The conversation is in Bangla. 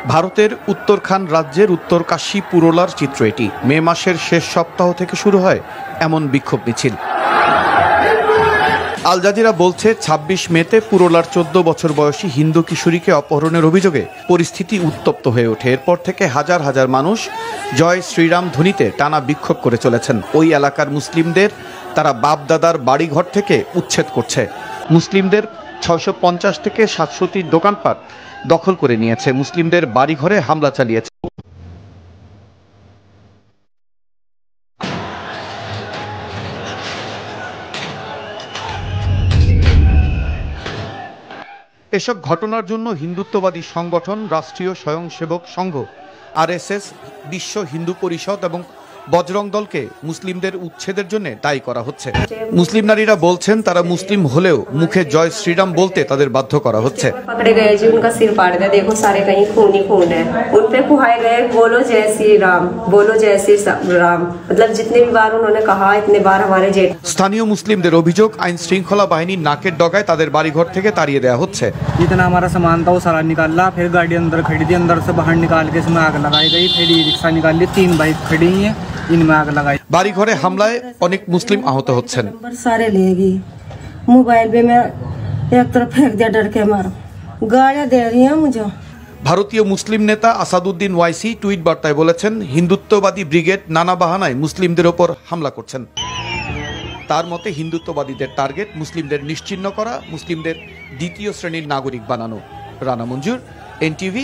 ভারতের উত্তরাখণ্ড রাজ্যের উত্তরকাশী পুরোলার চিত্র এটি। মে মাসের শেষ সপ্তাহ থেকে শুরু হয় এমন বিক্ষোভ মিছিল। আল জাজিরা বলছে ২৬ মেতে পুরোলার ১৪ বছর বয়সী হিন্দু কিশোরীকে অপহরণের অভিযোগে পরিস্থিতি উত্তপ্ত হয়ে ওঠে। এরপর থেকে হাজার হাজার মানুষ জয় শ্রীরাম ধ্বনিতে টানা বিক্ষোভ করে চলেছেন। ওই এলাকার মুসলিমদের তারা বাপ-দাদার বাড়িঘর থেকে উচ্ছেদ করছে। মুসলিমদের ৬৫০ থেকে ৭০০টি দোকানপাট দখল করে নিয়েছে। মুসলিমদের বাড়িঘরে হামলা চালিয়েছে। এসব ঘটনার জন্য হিন্দুত্ববাদী সংগঠন রাষ্ট্রীয় স্বয়ংসেবক সংঘ, আরএসএস, বিশ্ব হিন্দু পরিষদ এবং বজরং দলকে মুসলিমদের উচ্ছেদের জন্য দায়ী করা হচ্ছে। মুসলিম নারীরা বলছেন তারা মুসলিম হলেও মুখে জয় শ্রীরাম বলতে তাদের বাধ্য করা হচ্ছে। স্থানীয় মুসলিমদের অভিযোগ, আইন শৃঙ্খলা বাহিনীর নাকের ডগায় তাদের বাড়িঘর থেকে তাড়িয়ে দেওয়া হচ্ছে। जितना हमारा सामान था वो सारा निकाला, फिर गाड़ी अंदर खड़ी थी, अंदर से बाहर निकाल के इसमें आग लगाई गई, फिर ई रिक्शा निकाल ली, 3 बाइक खड़ी हैं, इनमें आग लगाई। বাড়িঘরে হামলায় অনেক মুসলিম আহত হচ্ছেন। सारे लेगी मोबाइल भी मैं एक तरफ फेंक दिया डर के मारो, गालियां दे रही हैं मुझे। ভারতীয় মুসলিম নেতা আসাদুদ্দিন ওয়াইসি টুইট বার্তায় বলেছেন, হিন্দুত্ববাদী ব্রিগেড নানা বাহানায় মুসলিমদের ওপর হামলা করছেন। তার মতে হিন্দুত্ববাদীদের টার্গেট মুসলিমদের নিশ্চিহ্ন করা, মুসলিমদের দ্বিতীয় শ্রেণীর নাগরিক বানানো। রানা মঞ্জুর, এনটিভি,